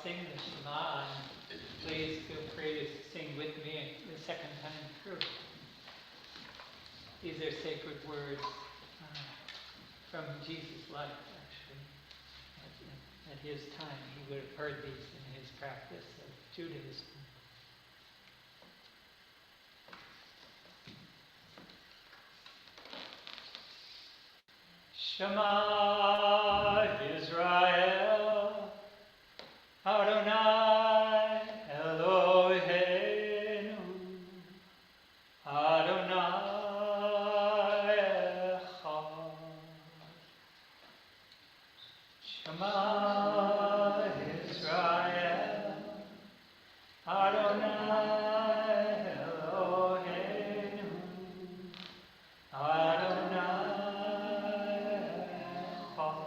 sing the Shema, and please feel free to sing with me the second time through. These are sacred words from Jesus' life, actually. At his time, he would have heard these in his practice of Judaism. Shema Israel, Adonai Eloheinu, Adonai Echad. Shema Israel, Adonai Eloheinu, Adonai Echad.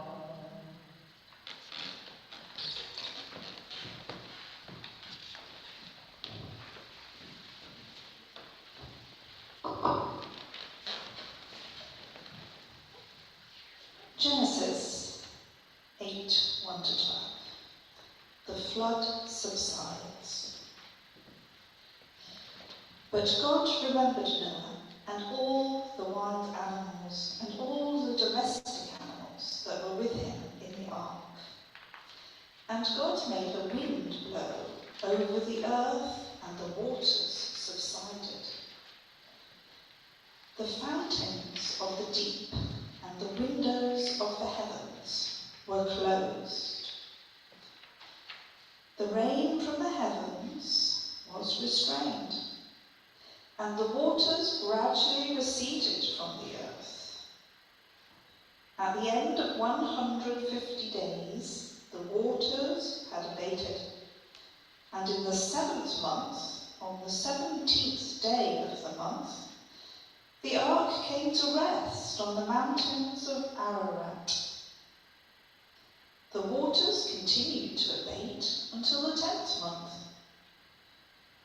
Genesis 8:1-12. The flood subsides. But God remembered Noah and all the wild animals and all the domestic animals that were with him in the ark. And God made a wind blow over the earth, and the waters subsided. The fountains of the deep and the windows of the heavens were closed. The rain from the heavens was restrained, and the waters gradually receded from the earth. At the end of 150 days, the waters had abated, and in the 7th month, on the 17th day of the month, the ark came to rest on the mountains of Ararat. The waters continued to abate until the 10th month.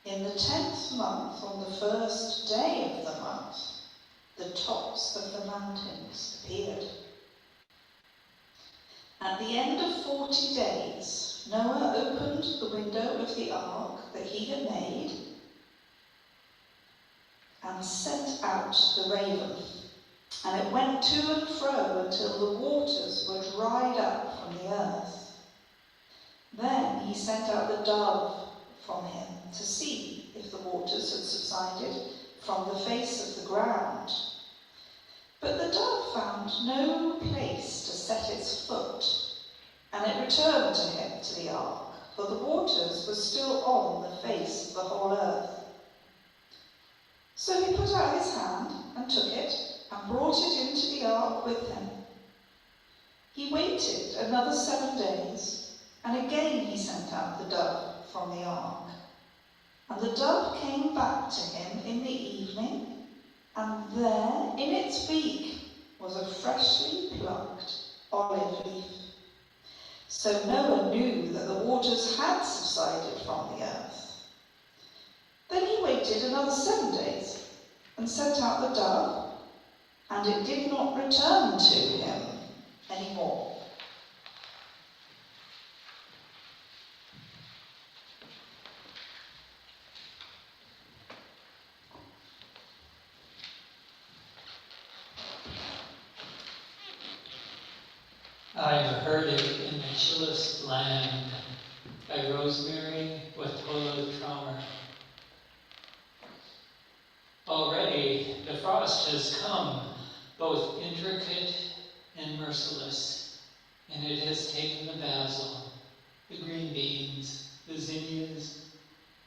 In the 10th month, on the 1st day of the month, the tops of the mountains appeared. At the end of 40 days, Noah opened the window of the ark that he had made and sent out the raven, and it went to and fro until the waters were dried up from the earth. Then he sent out the dove from him to see if the waters had subsided from the face of the ground. But the dove found no place to set its foot, and it returned to him to the ark, for the waters were still on the face of the whole earth. So he put out his hand and took it and brought it into the ark with him. He waited another 7 days, and again he sent out the dove from the ark. And the dove came back to him in the evening, and there in its beak was a freshly plucked olive leaf. So Noah knew that the waters had subsided from the earth. Then he waited another 7 days and sent out the dove, and it did not return to him anymore. I have heard it in the chillest land by Rosemary with Tola Traumer. Already the frost has come, both intricate and merciless, and it has taken the basil, the green beans, the zinnias,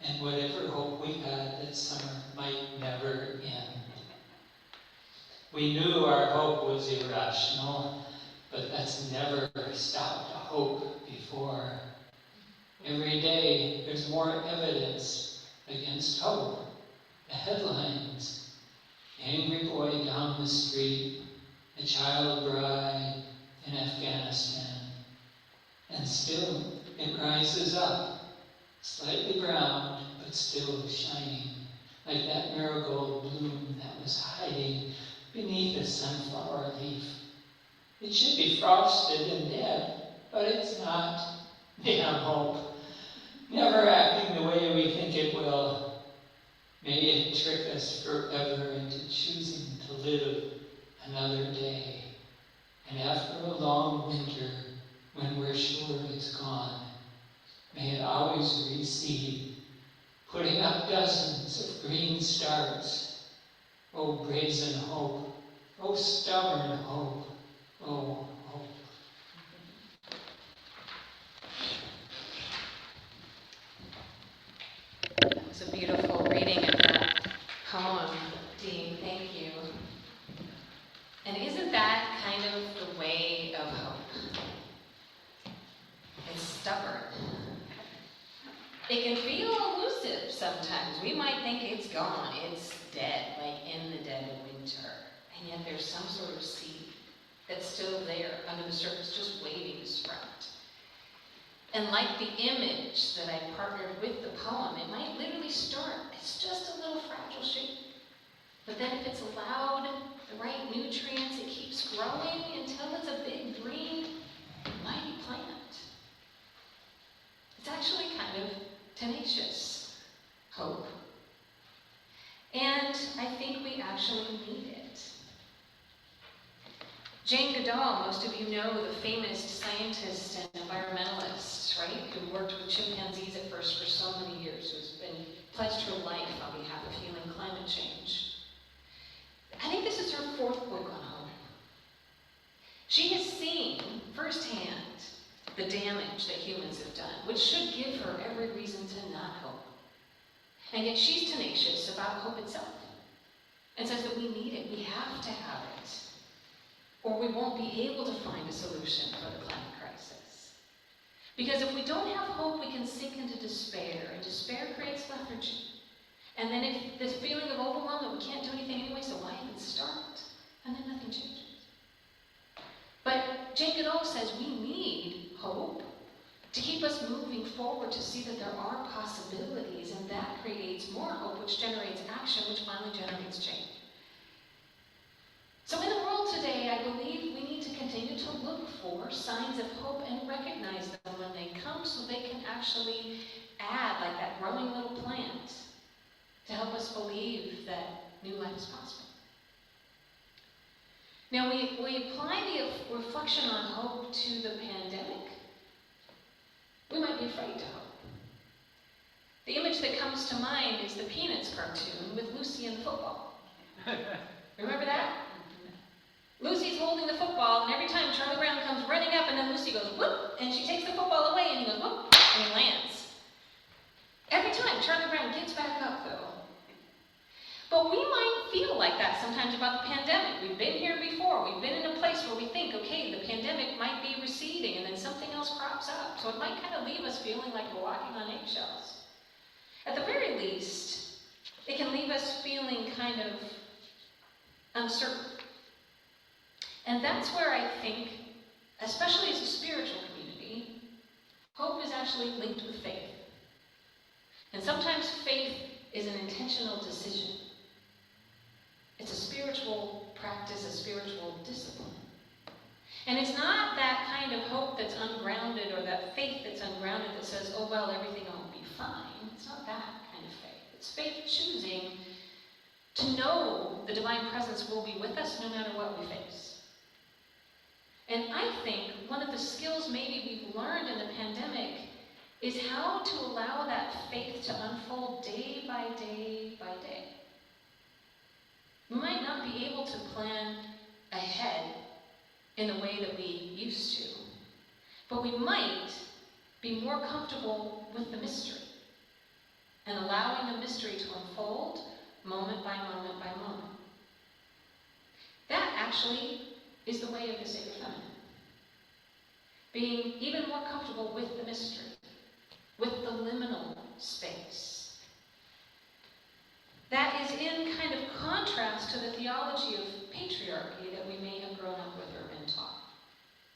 and whatever hope we had that summer might never end. We knew our hope was irrational, but that's never stopped a hope before. Every day there's more evidence against hope. The headlines: angry boy down the street, a child bride in Afghanistan. And still it rises up, slightly browned, but still shining, like that marigold bloom that was hiding beneath a sunflower leaf. It should be frosted and dead, but it's not. Damn hope. never acting the way we think it will. May it trick us forever into choosing to live another day. And after a long winter, when we're sure it's gone, may it always recede, putting up dozens of green stars. Oh, brazen hope, oh, stubborn hope, oh, hope. That was a beautiful reading of that poem, Dean. Thank you. And isn't that kind of the way of hope? It's stubborn. It can feel elusive sometimes. We might think it's gone, it's dead, like in the dead of winter. And yet there's some sort of seed that's still there under the surface, just waiting to sprout. And like the image that I partnered with the poem, it might literally start, it's just a little fragile shoot. But then if it's allowed the right nutrients, it keeps growing until it's a big, green, mighty plant. It's actually kind of tenacious hope. And I think we actually need it. Jane Goodall, most of you know, the famous scientist and environmentalist, right, who worked with chimpanzees at first for so many years, who's been pledged her life on behalf of healing climate change. I think this is her fourth book on hope. She has seen firsthand the damage that humans have done, which should give her every reason to not hope. And yet she's tenacious about hope itself and says that we need it, we have to have it, or we won't be able to find a solution for the climate crisis. Because if we don't have hope, we can sink into despair, and despair creates lethargy. And then if this feeling of overwhelm that we can't do anything anyway, so why even start? And then nothing changes. But Jane Goodall says we need hope to keep us moving forward, to see that there are possibilities, and that creates more hope, which generates action, which finally generates change. So in the world today, I believe we need to continue to look for signs of hope and recognize them when they come, so they can actually add, like that growing little plant, to help us believe that new life is possible. Now, we apply the reflection on hope to the pandemic. We might be afraid to hope. The image that comes to mind is the Peanuts cartoon with Lucy and the football. Remember that? Lucy's holding the football, and every time Charlie Brown comes running up, and then Lucy goes, whoop, and she takes the football away, and he goes, whoop, and he lands. Every time Charlie Brown gets back up, though. But we might feel like that sometimes about the pandemic. We've been here before. We've been in a place where we think, okay, the pandemic might be receding, and then something else crops up. So it might kind of leave us feeling like we're walking on eggshells. At the very least, it can leave us feeling kind of uncertain. And that's where I think, especially as a spiritual community, hope is actually linked with faith. And sometimes faith is an intentional decision. It's a spiritual practice, a spiritual discipline. And it's not that kind of hope that's ungrounded, or that faith that's ungrounded that says, oh, well, everything will be fine. It's not that kind of faith. It's faith choosing to know the divine presence will be with us no matter what we face. And I think one of the skills maybe we've learned in the pandemic is how to allow that faith to unfold day by day by day. We might not be able to plan ahead in the way that we used to, but we might be more comfortable with the mystery and allowing the mystery to unfold moment by moment by moment. That actually is the way of the sacred feminine. Being even more comfortable with the mystery, with the liminal space. That is in kind of contrast to the theology of patriarchy that we may have grown up with or been taught.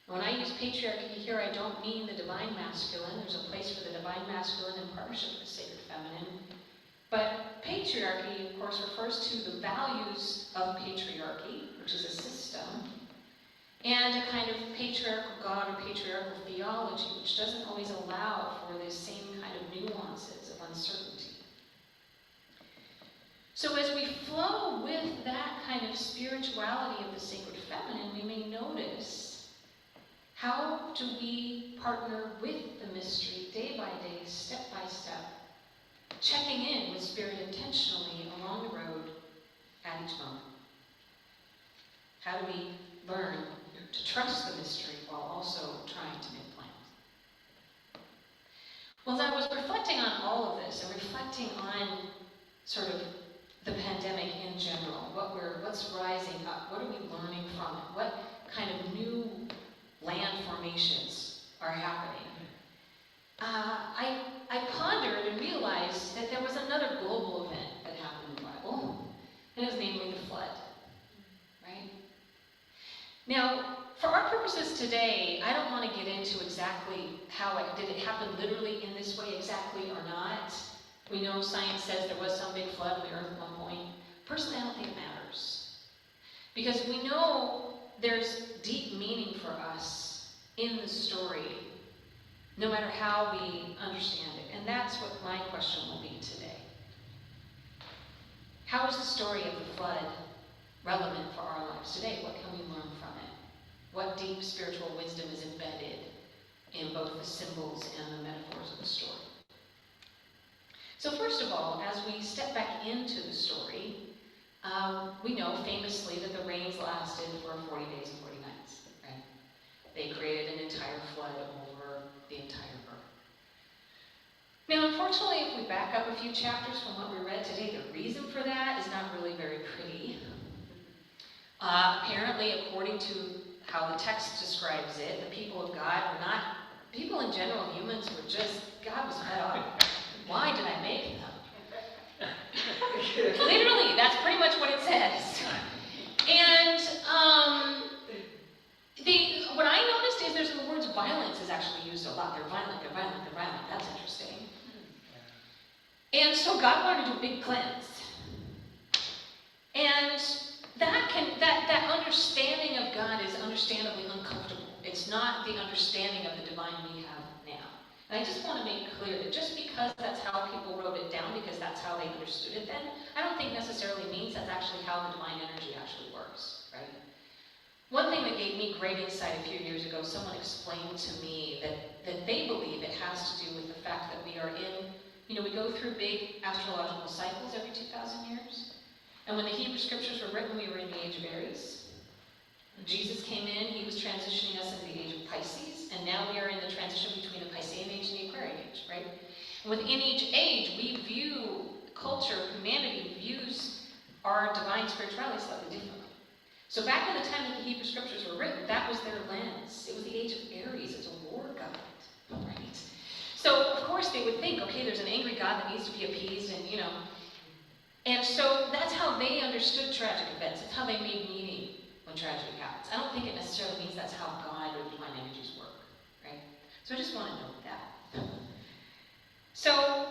When I use patriarchy here, I don't mean the divine masculine. There's a place for the divine masculine in partnership with the sacred feminine. But patriarchy, of course, refers to the values of patriarchy, which is a system, and a kind of patriarchal God or patriarchal theology, which doesn't always allow for this same kind of nuances of uncertainty. So as we flow with that kind of spirituality of the sacred feminine, we may notice, how do we partner with the mystery day by day, step by step, checking in with Spirit intentionally along the road at each moment? How do we learn to trust the mystery while also trying to make plans? Well, as I was reflecting on all of this and reflecting on sort of the pandemic in general, what's rising up, what are we learning from it, what kind of new land formations are happening, I pondered and realized that there was another global event that happened in the Bible, and it was namely the flood. Right? Now, for our purposes today, I don't want to get into exactly did it happen literally in this way exactly or not. We know science says there was some big flood on the earth at one point. Personally, I don't think it matters. Because we know there's deep meaning for us in the story, no matter how we understand it. And that's what my question will be today. How is the story of the flood relevant for our lives today? What can we learn from it? What deep spiritual wisdom is embedded in both the symbols and the metaphors of the story? So first of all, as we step back into the story, we know famously that the rains lasted for 40 days and 40 nights, right? They created an entire flood over the entire earth. Now, unfortunately, if we back up a few chapters from what we read today, the reason for that is not really very pretty. Apparently, according to how the text describes it, the people of God were not, people in general, humans were just, God was fed up. Why did I make them? Literally, that's pretty much what it says. And what I noticed is there's the words violence is actually used a lot. They're violent, they're violent, they're violent. That's interesting. And so God wanted to do a big cleanse. And that understanding of God is understandably uncomfortable. It's not the understanding of the divine we have now. And I just want to make clear that just because that's how people wrote it down, because that's how they understood it then, I don't think necessarily means that's actually how the divine energy actually works, right? One thing that gave me great insight a few years ago, someone explained to me that they believe it has to do with the fact that we are in, we go through big astrological cycles every 2,000 years. And when the Hebrew scriptures were written, we were in the age of Aries. When Jesus came in, he was transitioning us into the age of Pisces, and now we are in the transition between the Piscean age and the Aquarian age, right? And within each age, we view culture, humanity views our divine spirituality slightly differently. So back in the time that the Hebrew scriptures were written, that was their lens. It was the age of Aries. It's a war god, right? So, of course, they would think, okay, there's an angry God that needs to be appeased, and, And so that's how they understood tragic events. It's how they made meaning when tragedy happens. I don't think it necessarily means that's how God or the divine energies work, right? So I just want to note that. So,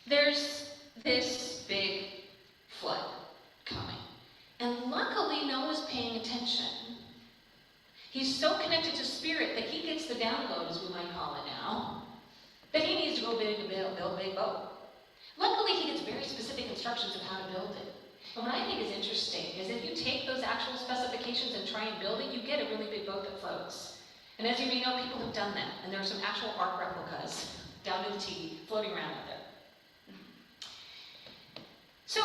there's this big flood coming. And luckily, Noah's paying attention. He's so connected to spirit that he gets the download, as we might call it now, that he needs to go build a big boat. Luckily, he gets very specific instructions of how to build it. And what I think is interesting is if you take those actual specifications and try and build it, you get a really big boat that floats. And as you may know, people have done that. And there are some actual ark replicas down to the T floating around out there. So,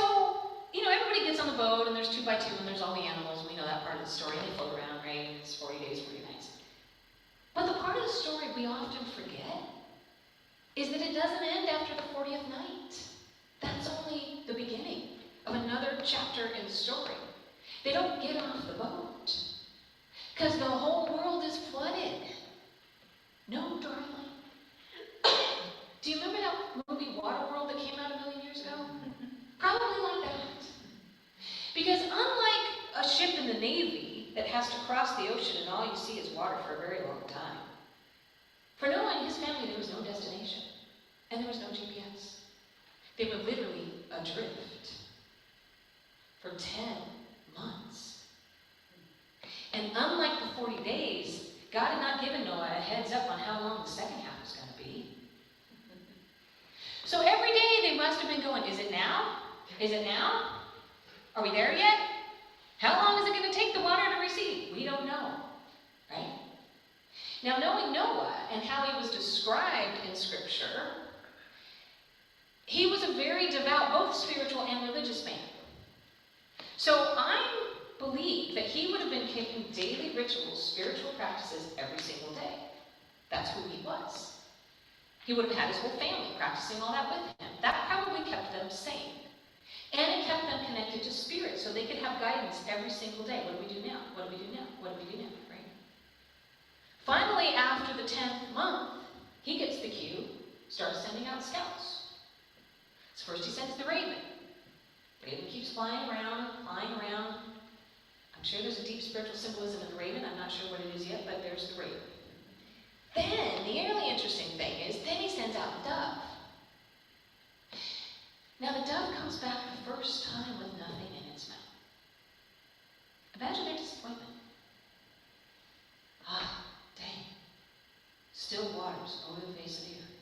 everybody gets on the boat, and there's 2x2, and there's all the animals. We know that part of the story. They float around, right? It's 40 days, 40 nights. But the part of the story we often forget is that it doesn't end after the 40th night. That's only the beginning of another chapter in the story. They don't get off the boat because the whole world is flooded. No dry land. Do you remember that movie Waterworld that came out a million years ago? Probably like that. Because unlike a ship in the Navy that has to cross the ocean and all you see is water for a very long time, for Noah and his family there was no destination. And there was no GPS. They were literally adrift for 10 months. And unlike the 40 days, God had not given Noah a heads up on how long the second half was going to be. So every day they must have been going, is it now? Is it now? Are we there yet? How long is it going to take the water to recede? We don't know, right? Now, knowing Noah and how he was described in Scripture, he was a very devout, both spiritual and religious man. So I believe that he would have been keeping daily rituals, spiritual practices every single day. That's who he was. He would have had his whole family practicing all that with him. That probably kept them sane. And it kept them connected to spirit, so they could have guidance every single day. What do we do now? What do we do now? What do we do now? Right? Finally, after the 10th month, he gets the cue, starts sending out scouts. So first he sends the raven. Raven keeps flying around. I'm sure there's a deep spiritual symbolism in the raven. I'm not sure what it is yet, but there's the raven. Then, the really interesting thing is, then he sends out the dove. Now, the dove comes back the first time with nothing in its mouth. Imagine their disappointment. Ah, dang. Still waters over the face of the earth.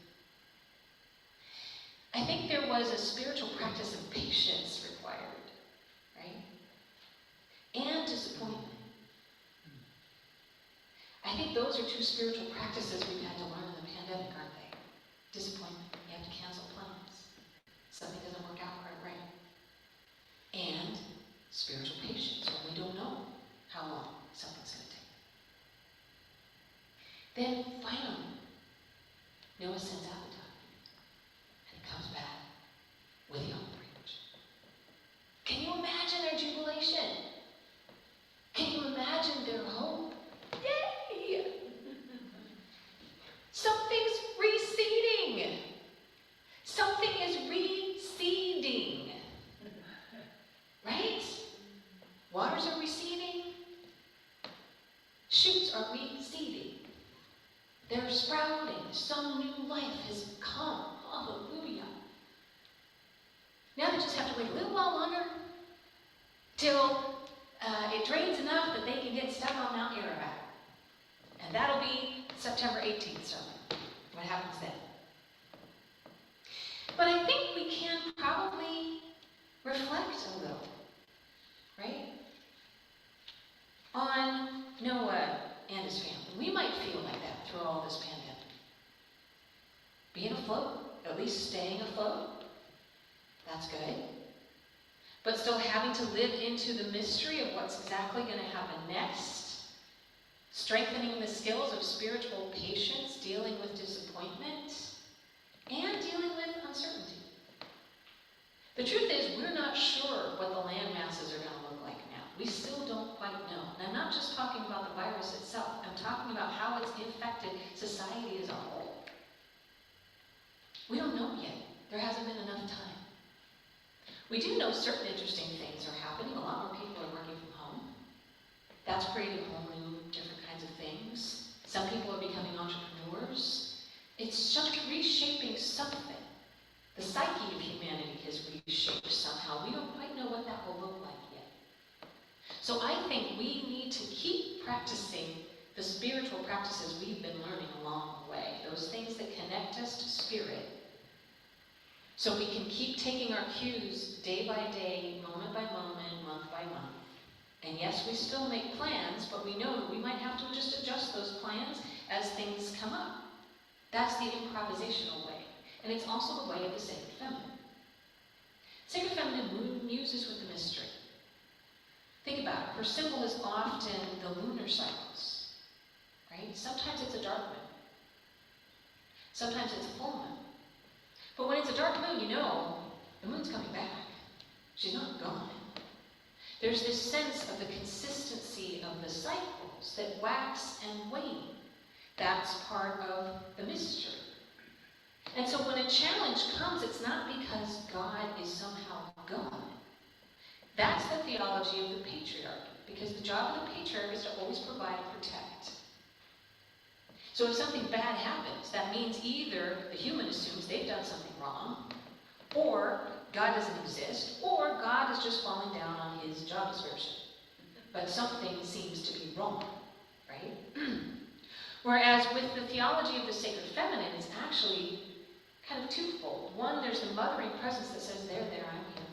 I think there was a spiritual practice of patience required, right? And disappointment. I think those are two spiritual practices we've had to learn in the pandemic, aren't they? Disappointment. You have to cancel plans. Something doesn't work out quite right. And spiritual patience when we don't know how long something's going to take. Then finally, Noah sends out the dove. And it comes back with young branch. Can you imagine their jubilation? Can you imagine their hope? Yay! Something's receding. Something is receding. Right? Waters are receding. Shoots are receding. They're sprouting. Some new life has come. Hallelujah. Now they just have to wait a little while longer till it drains enough that they can get stuck on Mount Ararat. And that'll be September 18th sermon. What happens then? But I think we can probably reflect a little, right? On Noah and his family. We might feel like that through all this pandemic. Being afloat, at least staying afloat, that's good. But still having to live into the mystery of what's exactly going to happen next. Strengthening the skills of spiritual patience, dealing with disappointment, and dealing with uncertainty. The truth is, we're not sure what the land masses are going to look like now. We still don't quite know. And I'm not just talking about the virus itself. I'm talking about how it's affected society as a whole. We don't know yet. There hasn't been enough time. We do know certain interesting things are happening. A lot more people are working from home. That's created whole new different kinds of things. Some people are becoming entrepreneurs. It's just reshaping something. The psyche of humanity has reshaped somehow. We don't quite know what that will look like yet. So I think we need to keep practicing the spiritual practices we've been learning along the way. Those things that connect us to spirit. So we can keep taking our cues day by day, moment by moment, month by month. And yes, we still make plans, but we know that we might have to just adjust those plans as things come up. That's the improvisational way. And it's also the way of the Sacred Feminine. Sacred Feminine muses with the mystery. Think about it. Her symbol is often the lunar cycles, right? Sometimes it's a dark moon. Sometimes it's a full moon. But when it's a dark moon, you know the moon's coming back. She's not gone. There's this sense of the consistency of the cycles that wax and wane. That's part of the mystery. And so when a challenge comes, it's not because God is somehow gone. That's the theology of the patriarch, because the job of the patriarch is to always provide and protect. So if something bad happens, that means either the human assumes they've done something wrong, or God doesn't exist, or God is just falling down on his job description. But something seems to be wrong, right? Whereas with the theology of the sacred feminine, it's actually kind of twofold. One, there's the mothering presence that says, there, I'm here.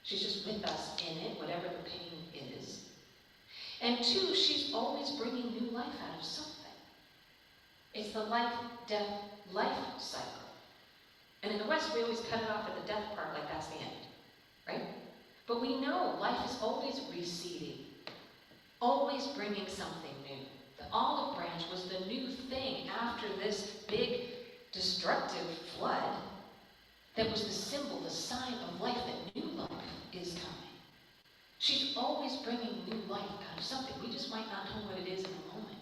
She's just with us in it, whatever the pain is. And two, she's always bringing new life out of something. It's the life, death, life cycle. And in the West, we always cut it off at the death part, like that's the end, right? But we know life is always receding, always bringing something new. The olive branch was the new thing after this big destructive flood that was the symbol, the sign of life, that new life is coming. She's always bringing new life out of something. We just might not know what it is in the moment.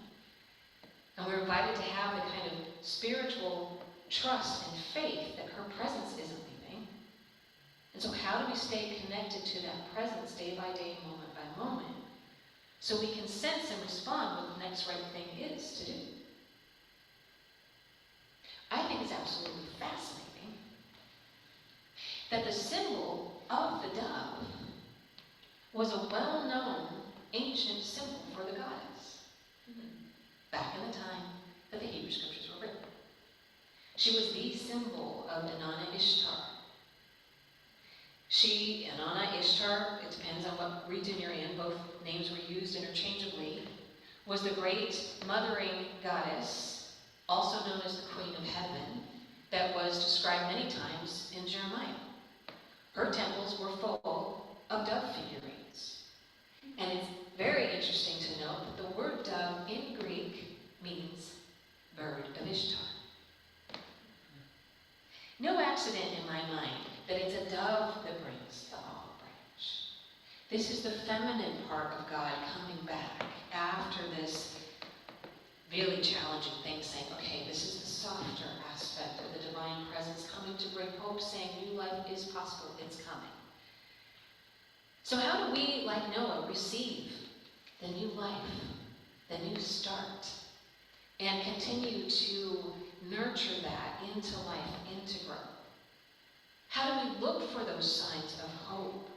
And we're invited to have the kind of spiritual trust and faith that her presence isn't leaving. And so how do we stay connected to that presence day by day, moment by moment, so we can sense and respond what the next right thing is to do? I think it's absolutely fascinating that the symbol of the dove was a well-known ancient symbol for the goddess back in the time that the Hebrew scriptures were written. She was the symbol of Inanna Ishtar. She, Inanna Ishtar, it depends on what region you're in, both names were used interchangeably, was the great mothering goddess, also known as the Queen of Heaven, that was described many times in Jeremiah. Her temples were full of dove figurines. And it's very interesting to note that the word dove in Greek means bird of Ishtar. No accident in my mind that it's a dove that brings the olive branch. This is the feminine part of God coming back after this really challenging thing, saying, okay, this is the softer aspect of the divine presence coming to bring hope, saying new life is possible, it's coming. So how do we, like Noah, receive the new life, the new start, and continue to nurture that into life, into growth? How do we look for those signs of hope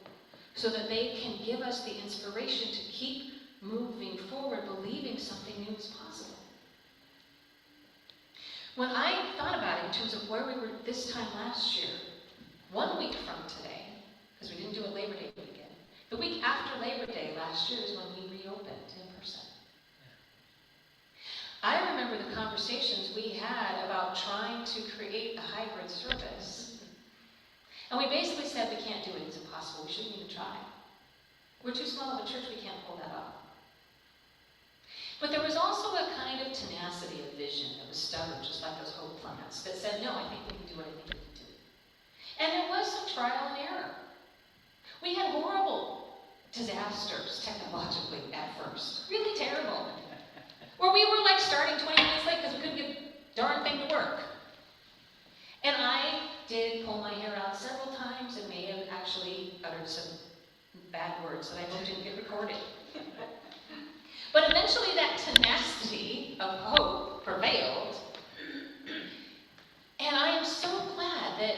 so that they can give us the inspiration to keep moving forward, believing something new is possible? When I thought about it in terms of where we were this time last year, 1 week from today, because we didn't do it Labor Day weekend, the week after Labor Day last year is when we reopened in person. I remember the conversations we had about trying to create a hybrid service. And we basically said we can't do it, it's impossible, we shouldn't even try. We're too small of a church, we can't pull that off. But there was also a kind of tenacity of vision that was stubborn, just like those hope plants, that said, no, I think we can do what I think we can do. And there was some trial and error. We had horrible disasters technologically at first, really terrible, where we were like starting 20 minutes late because we couldn't get the darn thing to work. And I did pull my hair out several times and may have actually uttered some bad words that I hope didn't get recorded. But eventually that tenacity of hope prevailed. And I am so glad that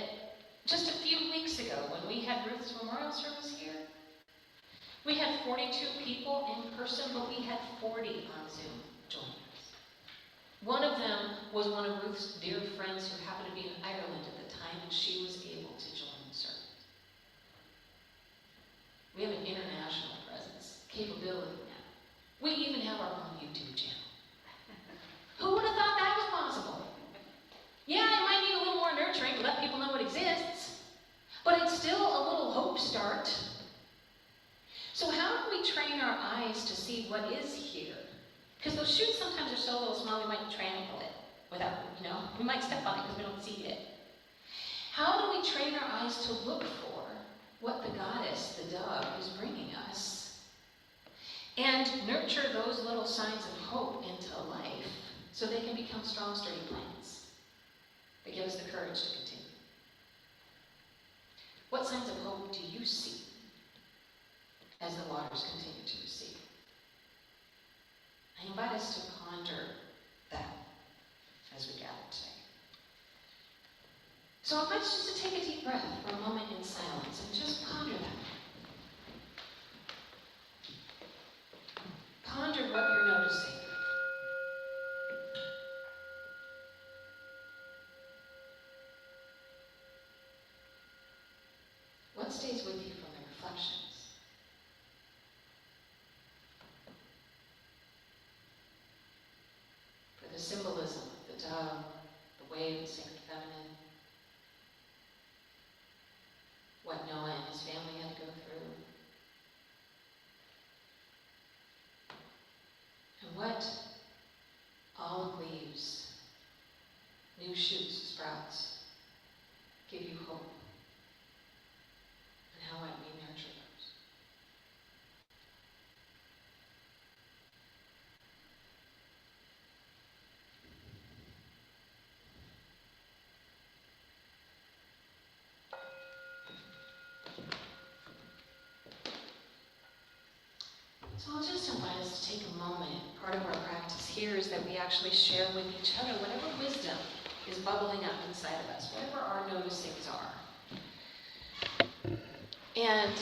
just a few weeks ago, when we had Ruth's memorial service here, we had 42 people in person, but we had 40 on Zoom joining us. One of them was one of Ruth's dear friends who happened to be in Ireland at the time, and she was able to join the service. We have an international presence, capability now. We even have our own YouTube channel. Who would have thought that was possible? Yeah, it might need a little more nurturing to let people know it exists, but it's still a little hope start. So how do we train our eyes to see what is here? Because those shoots sometimes are so little small we might trample it without, we might step on it because we don't see it. How do we train our eyes to look for what the goddess, the dove, is bringing us? And nurture those little signs of hope into life so they can become strong, sturdy plants that give us the courage to continue. What signs of hope do you see as the waters continue to recede? I invite us to ponder that as we gather today. So I invite us just to take a deep breath for a moment in silence and just ponder that. Ponder what you're noticing. stays with you from the reflections. For the symbolism of the dove, the wave, the sacred feminine, what Noah and his family had to go through, and what olive leaves, new shoots, sprouts, give you hope, and how might we nurture those. So I'll just invite us to take a moment. Part of our practice here is that we actually share with each other whatever wisdom is bubbling up inside of us, whatever our noticings are. And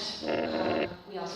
we also